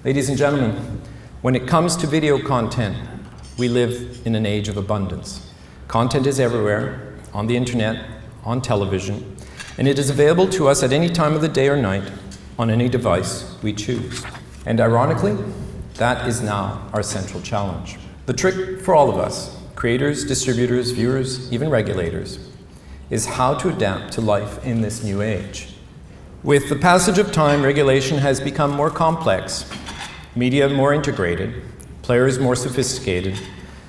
Ladies and gentlemen, when it comes to video content, we live in an age of abundance. Content is everywhere, on the internet, on television, and it is available to us at any time of the day or night, on any device we choose. And ironically, that is now our central challenge. The trick for all of us, creators, distributors, viewers, even regulators, is how to adapt to life in this new age. With the passage of time, regulation has become more complex, media more integrated, players more sophisticated.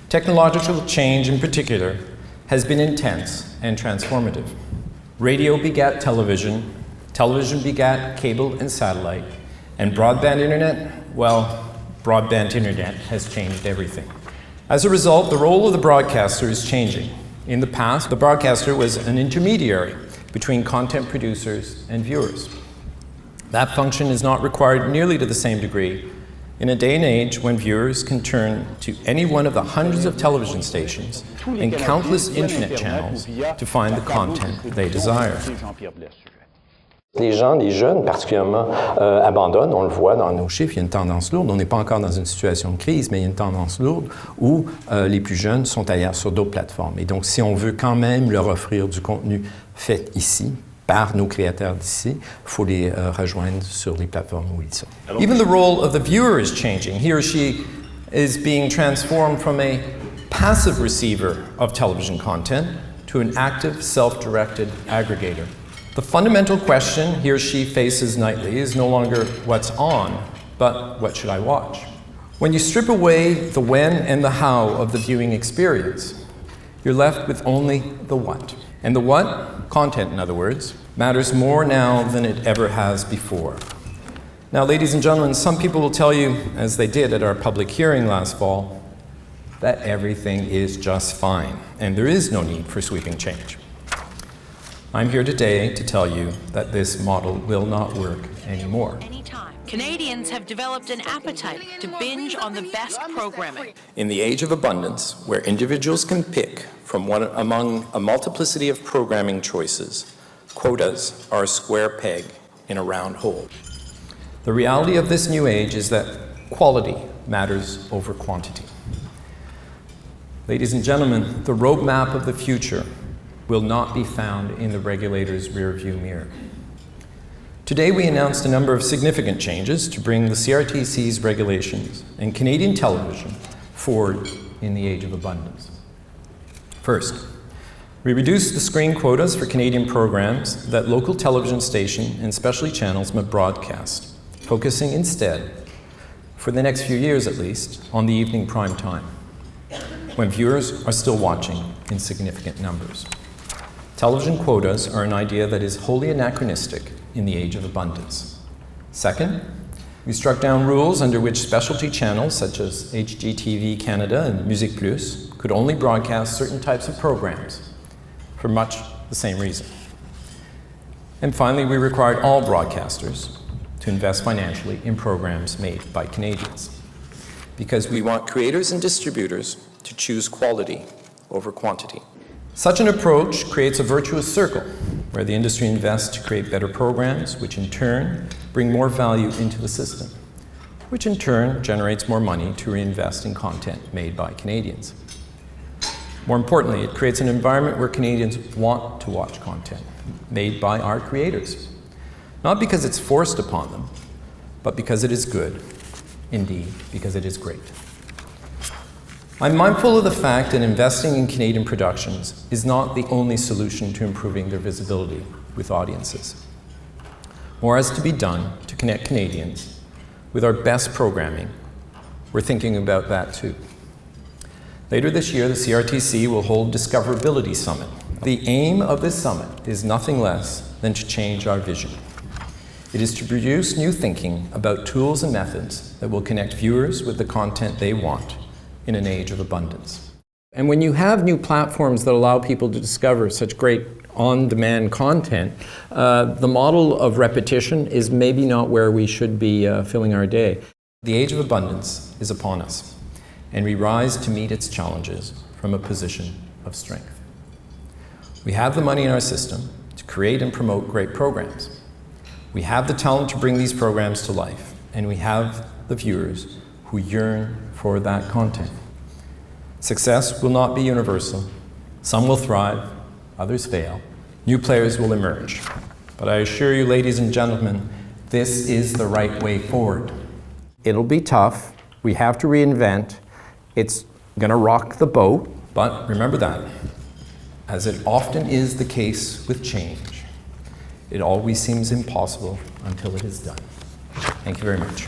Technological change in particular has been intense and transformative. Radio begat television, television begat cable and satellite, and broadband internet, well, broadband internet has changed everything. As a result, the role of the broadcaster is changing. In the past, the broadcaster was an intermediary between content producers and viewers. That function is not required nearly to the same degree in a day and age when viewers can turn to any one of the hundreds of television stations and countless internet channels to find the content they desire. Les gens, les jeunes particulièrement, abandonnent, on le voit dans nos chiffres, il y a une tendance lourde. On n'est pas encore dans une situation de crise, mais il y a une tendance lourde où les plus jeunes sont ailleurs sur d'autres plateformes. Et donc, si on veut quand même leur offrir du contenu fait ici, par nos créateurs d'ici, il faut les rejoindre sur les plateformes où ils sont. Even the role of the viewer is changing. He or she is being transformed from a passive receiver of television content to an active, self-directed aggregator. The fundamental question he or she faces nightly is no longer what's on, but what should I watch? When you strip away the when and the how of the viewing experience, you're left with only the what. And the what, content in other words, matters more now than it ever has before. Now, ladies and gentlemen, some people will tell you, as they did at our public hearing last fall, that everything is just fine, and there is no need for sweeping change. I'm here today to tell you that this model will not work anymore. Canadians have developed an appetite to binge on the best programming. In the age of abundance, where individuals can pick from one among a multiplicity of programming choices, quotas are a square peg in a round hole. The reality of this new age is that quality matters over quantity. Ladies and gentlemen, the roadmap of the future will not be found in the regulator's rearview mirror. Today we announced a number of significant changes to bring the CRTC's regulations and Canadian television forward in the age of abundance. First, we reduced the screen quotas for Canadian programs that local television station and specialty channels may broadcast, focusing instead, for the next few years at least, on the evening prime time, when viewers are still watching in significant numbers. Television quotas are an idea that is wholly anachronistic in the age of abundance. Second, we struck down rules under which specialty channels such as HGTV Canada and Musique Plus could only broadcast certain types of programs for much the same reason. And finally, we required all broadcasters to invest financially in programs made by Canadians, because we want creators and distributors to choose quality over quantity. Such an approach creates a virtuous circle where the industry invests to create better programs, which in turn bring more value into the system, which in turn generates more money to reinvest in content made by Canadians. More importantly, it creates an environment where Canadians want to watch content made by our creators, not because it's forced upon them, but because it is good, indeed, because it is great. I'm mindful of the fact that investing in Canadian productions is not the only solution to improving their visibility with audiences. More has to be done to connect Canadians with our best programming. We're thinking about that too. Later this year, the CRTC will hold Discoverability Summit. The aim of this summit is nothing less than to change our vision. It is to produce new thinking about tools and methods that will connect viewers with the content they want in an age of abundance. And when you have new platforms that allow people to discover such great on-demand content, the model of repetition is maybe not where we should be filling our day. The age of abundance is upon us, and we rise to meet its challenges from a position of strength. We have the money in our system to create and promote great programs. We have the talent to bring these programs to life, and we have the viewers who yearn for that content. Success will not be universal. Some will thrive, others fail. New players will emerge. But I assure you, ladies and gentlemen, this is the right way forward. It'll be tough. We have to reinvent. It's going to rock the boat. But remember that, as it often is the case with change, it always seems impossible until it is done. Thank you very much.